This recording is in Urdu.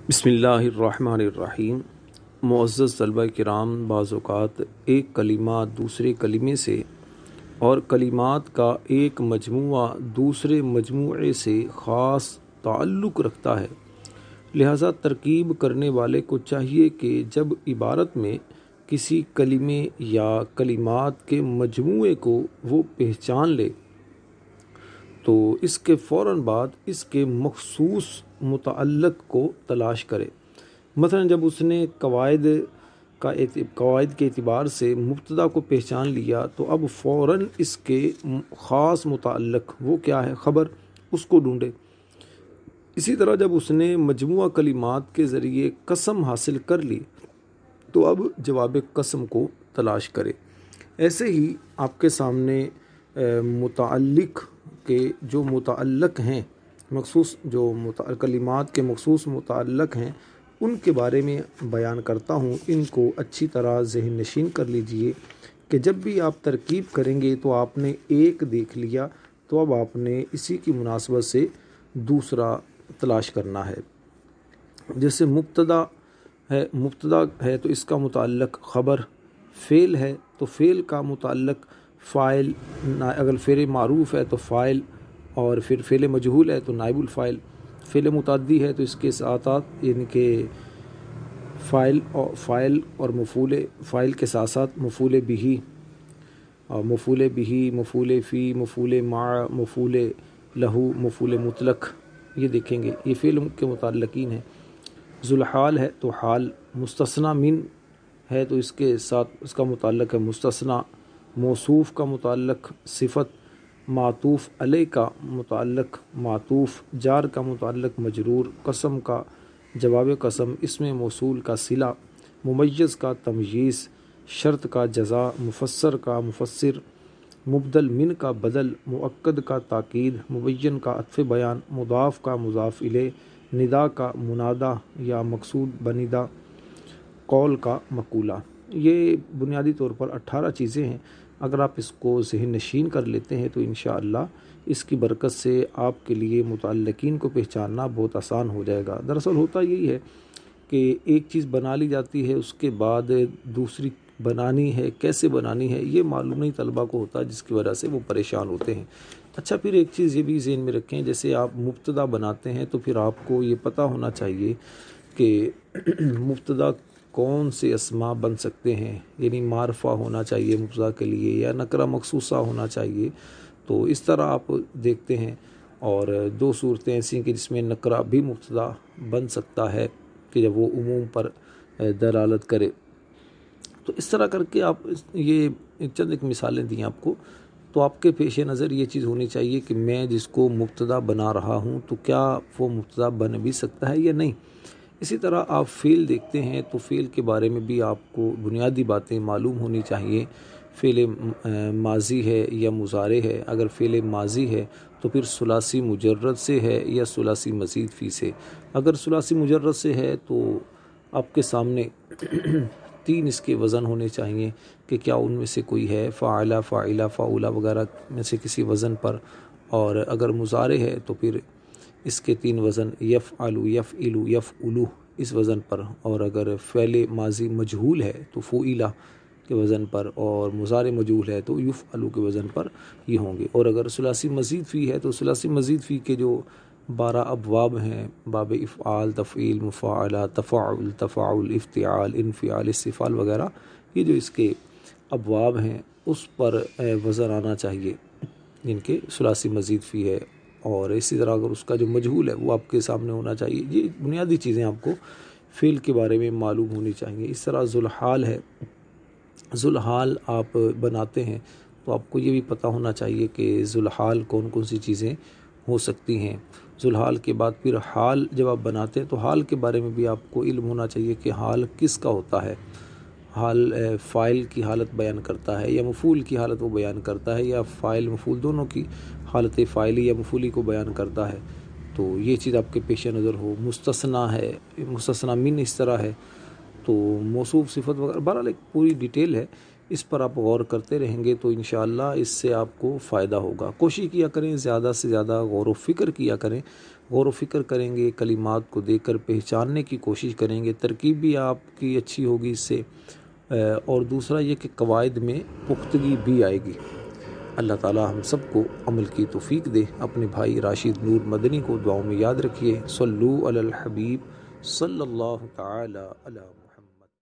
بسم اللہ الرحمن الرحیم۔ معزز طلبہ کرام، بعض اوقات ایک کلمہ دوسرے کلمے سے اور کلمات کا ایک مجموعہ دوسرے مجموعے سے خاص تعلق رکھتا ہے، لہذا ترکیب کرنے والے کو چاہیے کہ جب عبارت میں کسی کلمے یا کلمات کے مجموعے کو وہ پہچان لے تو اس کے فوراً بعد اس کے مخصوص متعلق کو تلاش کرے۔ مثلا جب اس نے قواعد کے اعتبار سے مبتدا کو پہچان لیا تو اب فوراً اس کے خاص متعلق وہ کیا ہے، خبر، اس کو ڈھونڈے۔ اسی طرح جب اس نے مجموعہ کلمات کے ذریعے قسم حاصل کر لی تو اب جواب قسم کو تلاش کرے۔ ایسے ہی آپ کے سامنے متعلق کے جو متعلق ہیں، مخصوص جو کلمات کے مخصوص متعلق ہیں، ان کے بارے میں بیان کرتا ہوں۔ ان کو اچھی طرح ذہن نشین کر لیجئے کہ جب بھی آپ ترکیب کریں گے تو آپ نے ایک دیکھ لیا تو اب آپ نے اسی کی مناسبت سے دوسرا تلاش کرنا ہے۔ جیسے مبتدا ہے تو اس کا متعلق خبر، فعل ہے تو فعل کا متعلق فاعل، اگر فعل معروف ہے تو فاعل، اور پھر فعل مجہول ہے تو نائب الفاعل، فعل متعدی ہے تو اس کے ساتھ یعنی کہ فاعل اور مفعول، فاعل کے ساتھ ساتھ مفعول بہ، مفعول فی، مفعول مع، مفعول لہو، مفعول مطلق، یہ دیکھیں گے، یہ فعل کے متعلقین ہیں۔ ذوالحال ہے تو حال، مستثنی من ہے تو اس کے ساتھ اس کا متعلق ہے مستثنی، موصوف کا متعلق صفت، معطوف علیہ کا متعلق معطوف، جار کا متعلق مجرور، قسم کا جواب قسم، اسم موصول کا صلہ، ممیز کا تمییز، شرط کا جزا، مفسر کا مفسر، مبدل من کا بدل، مؤکد کا تاکید، مبین کا عطف بیان، مضاف کا مضاف الیہ، ندا کا منادا یا مقصود بنیدہ، قول کا مقولہ۔ یہ بنیادی طور پر 18 چیزیں ہیں۔ اگر آپ اس کو ذہن نشین کر لیتے ہیں تو انشاءاللہ اس کی برکت سے آپ کے لیے متعلقین کو پہچاننا بہت آسان ہو جائے گا۔ دراصل ہوتا یہی ہے کہ ایک چیز بنا لی جاتی ہے، اس کے بعد دوسری بنانی ہے، کیسے بنانی ہے یہ معلوم نہیں طلبہ کو ہوتا، جس کی وجہ سے وہ پریشان ہوتے ہیں۔ اچھا، پھر ایک چیز یہ بھی ذہن میں رکھیں، جیسے آپ مبتدا بناتے ہیں تو پھر آپ کو یہ پتہ ہونا چاہیے کہ مبتدا کون سے اسماء بن سکتے ہیں، یعنی معرفہ ہونا چاہیے مبتدا کے لیے یا نکرہ مخصوصہ ہونا چاہیے۔ تو اس طرح آپ دیکھتے ہیں، اور دو صورتیں ایسی ہیں کہ جس میں نکرہ بھی مبتدا بن سکتا ہے کہ جب وہ عموم پر دلالت کرے۔ تو اس طرح کر کے آپ یہ چند ایک مثالیں دیں آپ کو، تو آپ کے پیش نظر یہ چیز ہونی چاہیے کہ میں جس کو مبتدا بنا رہا ہوں تو کیا وہ مبتدا بن بھی سکتا ہے یا نہیں۔ اسی طرح آپ فعل دیکھتے ہیں تو فعل کے بارے میں بھی آپ کو بنیادی باتیں معلوم ہونی چاہیے۔ فعل ماضی ہے یا مضارع ہے، اگر فعل ماضی ہے تو پھر ثلاثی مجرد سے ہے یا ثلاثی مزید فی سے۔ اگر ثلاثی مجرد سے ہے تو آپ کے سامنے 3 اس کے وزن ہونے چاہیے کہ کیا ان میں سے کوئی ہے، فاعلہ، فاعلہ، فاعولہ وغیرہ میں سے کسی وزن پر، اور اگر مضارع ہے تو پھر اس کے 3 وزن، یفعل، یفعل، یفعلو اس وزن پر، اور اگر فعل ماضی مجہول ہے تو فعلہ کے وزن پر، اور مضارع مجہول ہے تو یفعلو کے وزن پر یہ ہوں گے۔ اور اگر ثلاثی مزید فی ہے تو ثلاثی مزید فی کے جو 12 ابواب ہیں، باب افعال، تفعیل، مفاعلہ، تفاعل، تفاعل، افتعال، انفعال، استفعال وغیرہ، یہ جو اس کے ابواب ہیں اس پر وزن آنا چاہیے جن کے ثلاثی مزید فی ہے، اور اسی طرح اگر اس کا جو مجہول ہے وہ آپ کے سامنے ہونا چاہیے۔ یہ بنیادی چیزیں آپ کو فعل کے بارے میں معلوم ہونی چاہیے۔ اس طرح ذوالحال ہے، ذوالحال آپ بناتے ہیں تو آپ کو یہ بھی پتہ ہونا چاہیے کہ ذوالحال کون کون سی چیزیں ہو سکتی ہیں۔ ذوالحال کے بعد پھر حال جب آپ بناتے ہیں تو حال کے بارے میں بھی آپ کو علم ہونا چاہیے کہ حال کس کا ہوتا ہے۔ حال فاعل کی حالت بیان کرتا ہے یا مفعول کی حالت وہ بیان کرتا ہے، یا فاعل مفعول دونوں کی حالت فاعلی یا مفعولی کو بیان کرتا ہے، تو یہ چیز آپ کے پیش نظر ہو۔ مستثنی ہے، مستثنی من اس طرح ہے، تو موصوف، صفت وغیرہ، بہرحال ایک پوری ڈیٹیل ہے، اس پر آپ غور کرتے رہیں گے تو انشاءاللہ اس سے آپ کو فائدہ ہوگا۔ کوشش کیا کریں، زیادہ سے زیادہ غور و فکر کیا کریں، غور و فکر کریں گے، کلمات کو دیکھ کر پہچاننے کی کوشش کریں گے، ترکیب بھی آپ کی اچھی ہوگی اس سے، اور دوسرا یہ کہ قواعد میں پختگی بھی آئے گی۔ اللہ تعالی ہم سب کو عمل کی توفیق دے۔ اپنے بھائی راشد نور مدنی کو دعاؤں میں یاد رکھیے۔ صلو علی الحبیب صلی اللہ تعالی علی